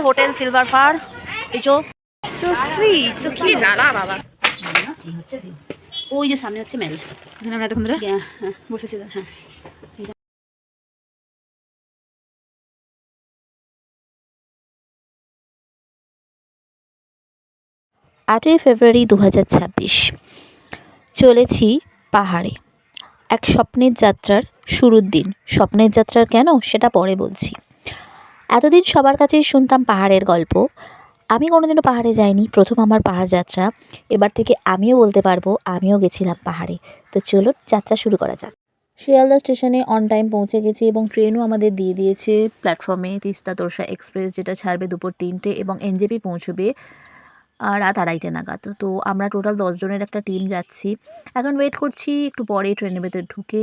Hotel silver fir. এসো। So sweet, so cute. জানা বাবা। ওই যে সামনে হচ্ছে মেল, এখানে আমরা এতক্ষণ ধরে বসেছিলাম। হ্যাঁ, 8ই ফেব্রুয়ারি 2026 চলেছি পাহাড়ে। এক স্বপ্নের যাত্রার শুরুর দিন। স্বপ্নের যাত্রার কেন সেটা পরে বলছি। এতদিন সবার কাছেই শুনতাম পাহাড়ের গল্প, আমি কোনোদিনও পাহাড়ে যাইনি, প্রথম আমার পাহাড় যাত্রা। এবার থেকে আমিও বলতে পারবো আমিও গেছিলাম পাহাড়ে। তো চলুন যাত্রা শুরু করা যাক। শিয়ালদা স্টেশনে অন টাইম পৌঁছে গেছি এবং ট্রেনও আমাদের দিয়ে দিয়েছে প্ল্যাটফর্মে। তিস্তা তোরসা এক্সপ্রেস, যেটা ছাড়বে দুপুর 3টে এবং এনজেপি পৌঁছবে রাত 2:30 নাগাদ। তো আমরা টোটাল 10 জনের একটা টিম যাচ্ছি। এখন ওয়েট করছি, একটু পরে ট্রেনের ভেতরে ঢুকে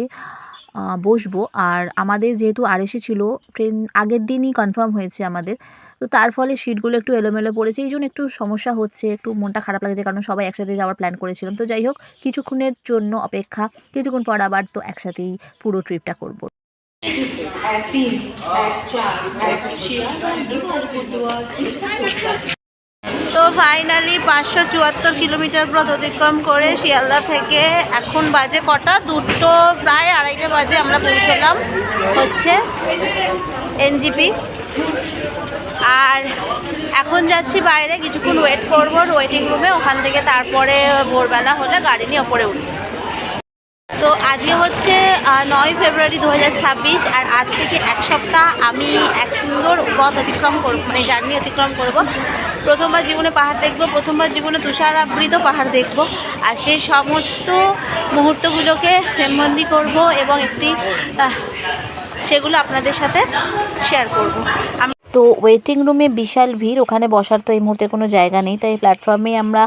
বসবো। আর আমাদের যেহেতু আরএসি ছিল, ট্রেন আগের দিনই কনফার্ম হয়েছে আমাদের, তো তার ফলে সিটগুলো একটু এলোমেলো পড়েছে, এই জন্য একটু সমস্যা হচ্ছে, একটু মনটা খারাপ লাগছে, কারণ সবাই একসাথে যাওয়ার প্ল্যান করেছিলাম। তো যাই হোক, কিছুক্ষণের জন্য অপেক্ষা, কিছুক্ষণ পর আবার তো একসাথেই পুরো ট্রিপটা করবো। তো ফাইনালি 574 কিলোমিটার পথ অতিক্রম করে শিয়ালদা থেকে এখন বাজে কটা, 2টো প্রায় 2:30 বাজে আমরা পৌঁছলাম হচ্ছে এনজেপি। আর এখন যাচ্ছি বাইরে, কিছুক্ষণ ওয়েট করবো ওয়েটিং রুমে, ওখান থেকে তারপরে ভোরবেলা হলে গাড়ি নিয়ে ওপরে উঠব। তো আজকে হচ্ছে 9ই ফেব্রুয়ারি 2026, আর আজ থেকে এক সপ্তাহ আমি এক সুন্দর পথ অতিক্রম করব, মানে জার্নি অতিক্রম করব। প্রথমবার জীবনে পাহাড় দেখব, প্রথমবার জীবনে তুষারাবৃত পাহাড় দেখব, আর সেই সমস্ত মুহূর্তগুলোকে ফ্রেমবন্দি করব এবং সেগুলো আপনাদের সাথে শেয়ার করব। তো ওয়েটিং রুমে বিশাল ভিড়, ওখানে বসার তো এই মুহূর্তে কোনো জায়গা নেই, তাই প্ল্যাটফর্মে আমরা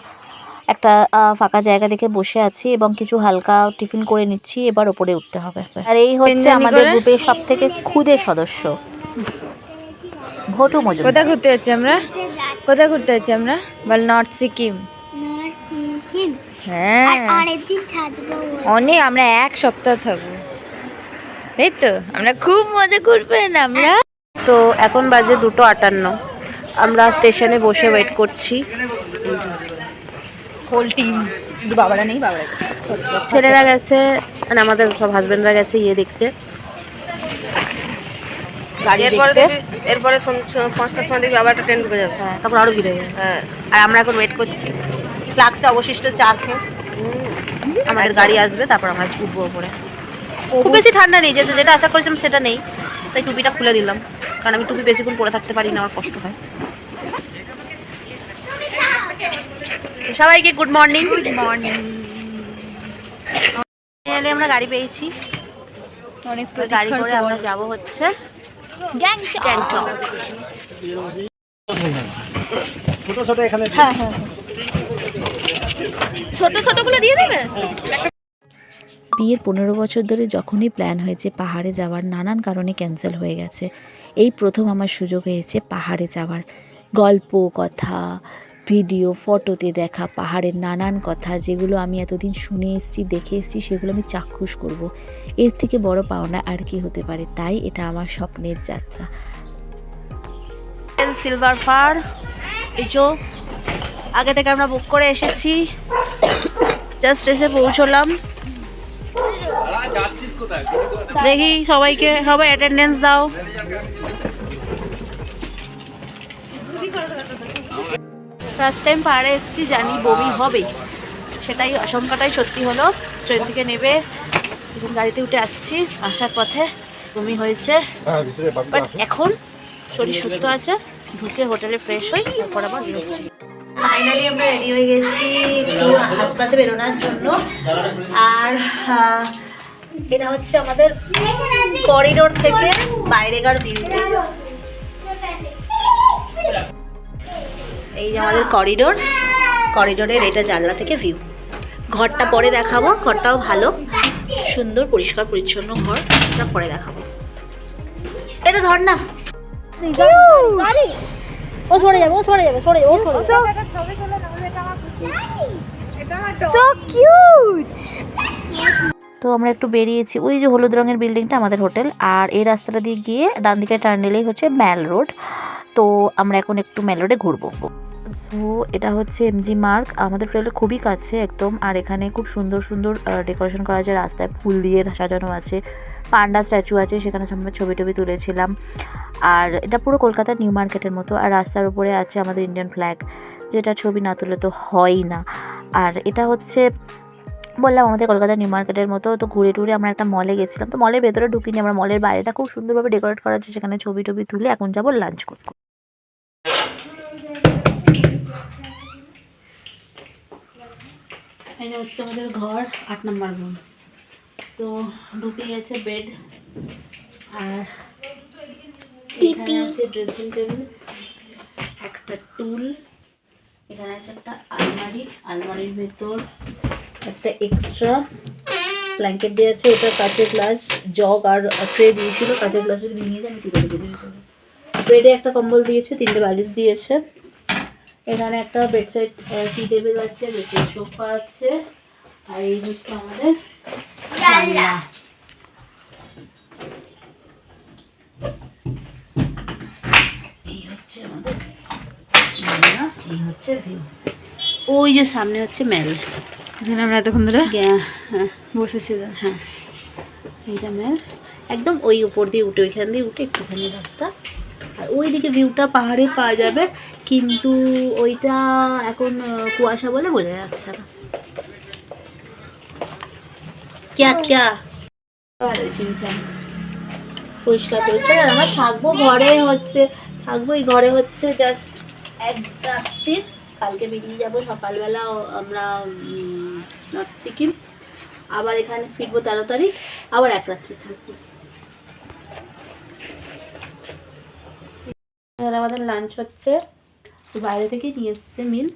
একটা ফাঁকা জায়গা দেখে বসে আছি এবং কিছু হালকা টিফিন করে নিচ্ছি, এবার ওপরে উঠতে হবে। আর এই হচ্ছে আমাদের গ্রুপের সব থেকে ক্ষুদে সদস্য ভটু মজুমদার। কোথায় ঘুরতে যাচ্ছি আমরা? কোথায় ঘুরতে যাচ্ছি আমরা? বল, নর্থ সিকিম। হ্যাঁ, অনেক, আমরা এক সপ্তাহ থাকবো, তাই তো? আমরা খুব মজা করবেন আমরা। তো এখন বাজে 2:58, আমরা স্টেশনে বসে ওয়েট করছি। হোল টিম, বাবারা নেই, বাবারা ছেলেরা গেছে, মানে আমাদের সব হাজবেন্ডরা গেছে দেখতে, গাড়ি দেখতে। এরপরে 5টার সময় দেখবি আবার একটা ট্রেন ঢুকে যাবে। হ্যাঁ, তখন আরও ভিড় হয়ে যাবে। হ্যাঁ, আর আমরা এখন ওয়েট করছি ফ্লাক্সে অবশিষ্ট চা খেয়ে। আমাদের গাড়ি আসবে, তারপর আমরা উঠবো ওপরে। খুব বেশি ঠান্ডা নেই, যেটা আশা করেছিলাম সেটা নেই, তাই টুপিটা খুলে দিলাম, কারণ আমি টুপি বেশিক্ষণ পরে থাকতে পারি না, আমার কষ্ট হয়। সবাইকে গুড মর্নিং। Good morning. আমরা গাড়ি পেয়েছি, অনেক গাড়ি করে আমরা যাব হচ্ছে গ্যাংটক। ছোট ছোট এখানে ছোট ছোটগুলো দিয়ে দেবে। বিয়ের 15 বছর ধরে যখনই প্ল্যান হয়েছে পাহাড়ে যাওয়ার, নানান কারণে ক্যান্সেল হয়ে গেছে। এই প্রথম আমার সুযোগ হয়েছে পাহাড়ে যাওয়ার। গল্প কথা, ভিডিও, ফটোতে দেখা পাহাড়ের নানান কথা, যেগুলো আমি এতদিন শুনে এসেছি, দেখে এসেছি, সেগুলো আমি চাক্ষুষ করব। এর থেকে বড় পাওনা আর কি হতে পারে? তাই এটা আমার স্বপ্নের যাত্রা। সিলভার ফার, এসো। আগে থেকে আমরা বুক করে এসেছি, জাস্ট এসে পৌঁছলাম। দেখি সবাই অ্যাটেন্ডেন্স দাও। ফার্স্ট টাইম পাহাড়ে এসেছি, জানি বমি হবে, সেটাই আশঙ্কাটাই সত্যি হলো। ট্রেন থেকে নেবে গাড়িতে উঠে আসছি, আসার পথে বমি হয়েছে, বাট এখন শরীর সুস্থ আছে। ঢুকে হোটেলে ফ্রেশ হই, তারপর আবার বেরোচ্ছি। ফাইনালি আমরা রেডি হয়ে গেছি একটু আশপাশে বেরোনোর জন্য। আর এটা হচ্ছে আমাদের করিডোর থেকে বাইরেকার ভিউ। এই যে আমাদের করিডোরের এটা জানলা থেকে ভিউ। ঘরটা পরে দেখাবো, ঘরটাও ভালো, সুন্দর পরিষ্কার পরিচ্ছন্ন ঘর, এটা পরে দেখাবো। এটা ধর না, ও সরে যাবে, সো কিউট। তো আমরা একটু বেরিয়েছি, ওই যে হলুদ রঙের বিল্ডিংটা আমাদের হোটেল, আর এই রাস্তাটা দিয়ে গিয়ে ডান দিকে টার্ন নিলেই হচ্ছে ম্যাল রোড। তো আমরা এখন একটু মেলোডে ঘুরবো। সো এটা হচ্ছে এমজি মার্গ, আমাদের ট্রেলের খুবই কাছে একদম। আর এখানে খুব সুন্দর সুন্দর ডেকোরেশন করা আছে, রাস্তায় ফুল দিয়ে সাজানো আছে, পান্ডা স্ট্যাচু আছে, সেখানে আমরা ছবি টবি তুলেছিলাম। আর এটা পুরো কলকাতার নিউ মার্কেটের মতো। আর রাস্তার উপরে আছে আমাদের ইন্ডিয়ান ফ্ল্যাগ, যেটা ছবি না তুলে তো হয়ই না। আর এটা হচ্ছে বললাম আমাদের কলকাতার নিউ মার্কেটের মতো। তো ঘুরে টুরে আমরা একটা মলে গেছিলাম, তো মলের ভেতরে ঢুকিনি, আমরা মলের বাইরেটা খুব সুন্দরভাবে ডেকোরেট করা আছে, সেখানে ছবি টবি তুলে এখন যাবো লাঞ্চ করতে। এটা হচ্ছে আমাদের ঘর, 8 নম্বর রুম। তো ঢুকে গেছে বেড, আর এখানে আছে ড্রেসিং টেবিল, একটা টুল, এখানে আছে একটা আলমারি, আলমারির ভেতর একটা এক্সট্রা ব্ল্যাঙ্কেট দিয়ে আছে, ওটা কাঁচের গ্লাস, জগ আর ট্রে দিয়েছিল, কাঁচের গ্লাসে নিয়ে আমি তুলে রেখেছি ভিতরে। বেডে একটা কম্বল দিয়েছে, 3টে বালিশ দিয়েছে। এখানে একটা বেডসাইড টি টেবিল আছে, বেডসাইড সোফা আছে, আর এই হচ্ছে আমাদের জানলা। এই হচ্ছে আমাদের জানলা, এই হচ্ছে ভিউ। ওই যে সামনে হচ্ছে মেল, এখানে আমরা এতক্ষণ ধরে হ্যাঁ বসেছিলাম। হ্যাঁ, এইটা মেল, একদম ওই উপর দিয়ে উঠে, ওইখান দিয়ে উঠে একটুখানি রাস্তা। আর ওইদিকে ভিউটা পাহাড়ে পাওয়া যাবে, কিন্তু ওইটা এখন কুয়াশা বলে বোঝা যাচ্ছে না। ক্যা ক্যা ভালো চিমচাম পরিষ্কার পরিচ্ছন্ন। আর আমরা থাকবো ঘরে, থাকবো এই ঘরে হচ্ছে জাস্ট এক রাত্রির। কালকে বেরিয়ে যাব সকালবেলা আমরা নর্থ সিকিম, আবার এখানে ফিরবো 13 তারিখ, আবার এক রাত্রি থাকবো। আমাদের লাঞ্চ হচ্ছে, বাইরে থেকে নিয়ে এসছে মিল,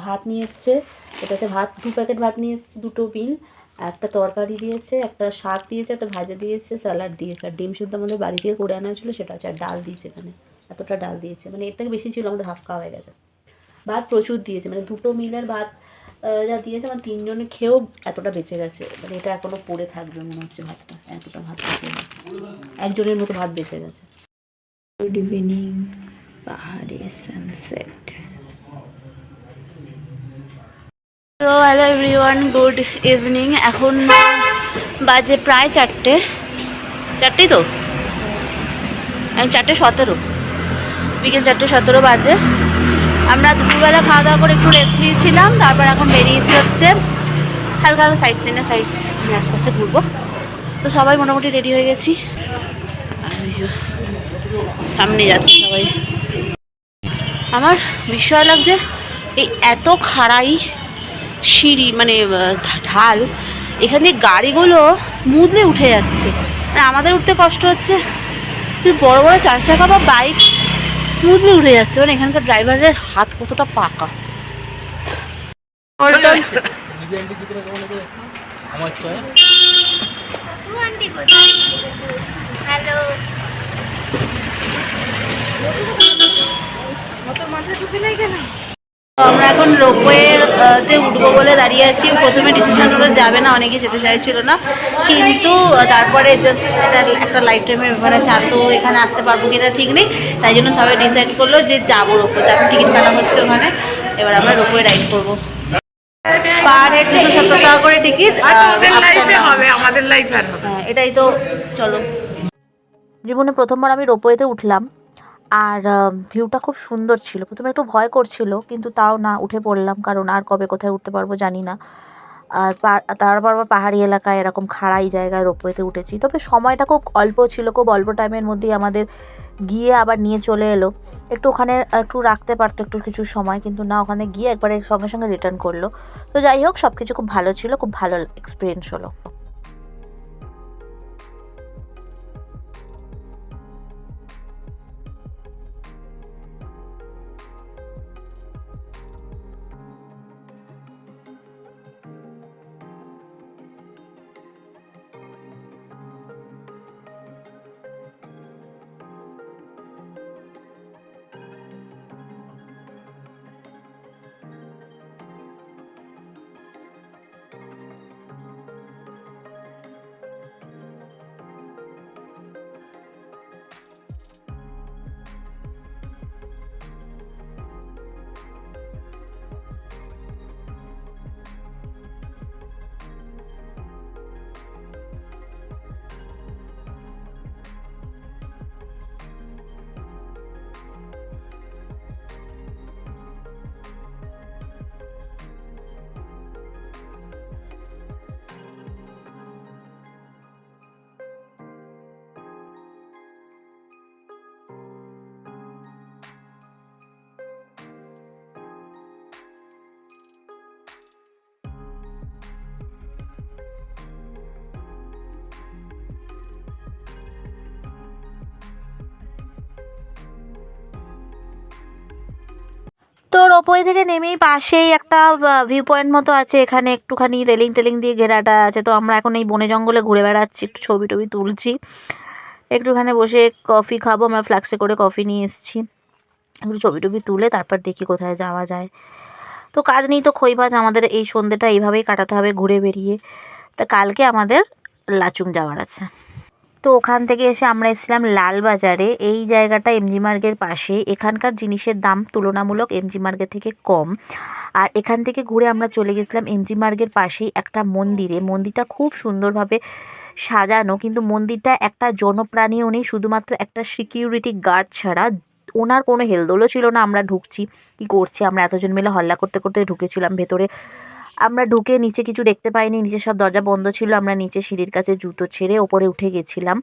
ভাত নিয়ে এসছে, এটাতে ভাত 2 প্যাকেট ভাত নিয়ে এসছে, 2টো মিল, একটা তরকারি দিয়েছে, একটা শাক দিয়েছে, একটা ভাজা দিয়েছে, স্যালাড দিয়েছে, আর ডিম শুদ্ধ আমাদের বাড়ি থেকে করে আনা ছিল সেটা আছে, আর ডাল দিয়েছে, এখানে এতটা ডাল দিয়েছে, মানে এর থেকে বেশি ছিল, আমাদের হাফ খাওয়া হয়ে গেছে। ভাত প্রচুর দিয়েছে, মানে 2টো মিলের ভাত যা দিয়েছে, আমার 3 জনে খেয়েও এতটা বেঁচে গেছে, মানে এটা এখনও পড়ে থাকবে মনে হচ্ছে ভাতটা, এতটা ভাত বেঁচে গেছে, একজনের মতো ভাত বেঁচে গেছে। গুড ইভিনিং, পাহাড়ে সানসেট। তো হ্যালো এভরিওয়ান, গুড ইভিনিং। এখন বাজে প্রায় 4টেই তো, এখন 4:17, বিকেল 4:17 বাজে। আমরা দুপুরবেলা খাওয়া দাওয়া করে একটু রেস্ট নিয়েছিলাম, তারপর এখন বেরিয়েছি হচ্ছে হালকা হালকা সাইড আশপাশে ঘুরবো। তো সবাই মোটামুটি রেডি হয়ে গেছি, আর ওই যে সামনে যাচ্ছে সবাই। আমার বিস্ময় লাগছে, এই এত খাড়াই সিঁড়ি, মানে ঢাল, এখান দিয়ে গাড়িগুলো স্মুথলি উঠে যাচ্ছে, আর আমাদের উঠতে কষ্ট হচ্ছে, কিন্তু বড় বড় 4 চাকা বা বাইক স্মুথলি উঠে যাচ্ছে, মানে এখানকার ড্রাইভারের হাত কতটা পাকা। হ্যালো, আমরা এখন রোপওয়েতে উঠবো বলে দাঁড়িয়ে আছি। প্রথমে ডিসিশন হলো যাবে না, অনেকেই যেতে চাইছিল না, কিন্তু তারপরে জাস্ট এটা একটা লাইফ টাইমের ব্যাপার আছে, আর তো এখানে আসতে পারবো কিনা ঠিক নেই, তাই জন্য সবাই ডিসাইড করলো যে যাবো রোপওয়েতে। এখন টিকিট কাটা হচ্ছে ওখানে, এবার আমরা রোপওয়ে রাইড করবো। পার হেড 270 টাকা করে টিকিট, আমাদের লাইফে আর হবে। হ্যাঁ এটাই তো, চলো। জীবনে প্রথমবার আমি রোপওয়েতে উঠলাম, আর ভিউটা খুব সুন্দর ছিল। প্রথমে একটু ভয় করছিল, কিন্তু তাও না, উঠে পড়লাম, কারণ আর কবে কোথায় উঠতে পারবো জানি না। আর তারপর আবার পাহাড়ি এলাকায় এরকম খাড়াই জায়গায় রোপওয়েতে উঠেছি। তবে সময়টা খুব অল্প ছিল, খুব অল্প টাইমের মধ্যেই আমাদের গিয়ে আবার নিয়ে চলে এলো। একটু ওখানে একটু রাখতে পারতো একটু কিছু সময়, কিন্তু না, ওখানে গিয়ে একবারে সঙ্গে সঙ্গে রিটার্ন করলো। তো যাই হোক, সব কিছু খুব ভালো ছিল, খুব ভালো এক্সপিরিয়েন্স হলো। তো রোপওয়ে থেকে নেমেই পাশেই একটা ভিউ পয়েন্ট মতো আছে, এখানে একটুখানি রেলিং টেলিং দিয়ে ঘেরাটা আছে। তো আমরা এখন এই বনে জঙ্গলে ঘুরে বেড়াচ্ছি, একটু ছবি টবি তুলছি, একটুখানি বসে কফি খাবো, আমরা ফ্লাক্সে করে কফি নিয়ে এসেছি, একটু ছবি টবি তুলে তারপর দেখি কোথায় যাওয়া যায়। তো কাজ নেই তো খই ভাজ, আমাদের এই সন্ধ্যেটা এইভাবেই কাটাতে হবে ঘুরে বেরিয়ে। তা কালকে আমাদের লাচুং যাওয়ার আছে। তো ওখান থেকে এসে আমরা এসেছিলাম লালবাজারে। এই জায়গাটা এমজি মার্গের পাশে, এখানকার জিনিসের দাম তুলনামূলক এমজি মার্গের থেকে কম। আর এখান থেকে ঘুরে আমরা চলে গেছিলাম এমজি মার্গের পাশেই একটা মন্দিরে। মন্দিরটা খুব সুন্দরভাবে সাজানো, কিন্তু মন্দিরটা একটা জনপ্রাণীও নেই, শুধুমাত্র একটা সিকিউরিটি গার্ড ছাড়া। ওনার কোনো হেলদোলও ছিল না, আমরা ঢুকছি কি করছি, আমরা এতজন মিলে হল্লা করতে করতে ঢুকেছিলাম ভেতরে। আমরা ঢুকে নিচে কিছু দেখতে পাইনি, নিচে সব দরজা বন্ধ ছিল। আমরা নিচে সিঁড়ির কাছে জুতো ছেড়ে ওপরে উঠে গেছিলাম।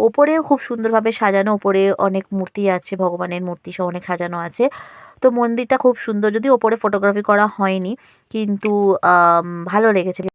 ওপরেও খুব সুন্দরভাবে সাজানো, ওপরে অনেক মূর্তি আছে, ভগবানের মূর্তি সহ অনেক সাজানো আছে। তো মন্দিরটা খুব সুন্দর, যদি ওপরে ফটোগ্রাফি করা হয়নি, কিন্তু ভালো লেগেছে।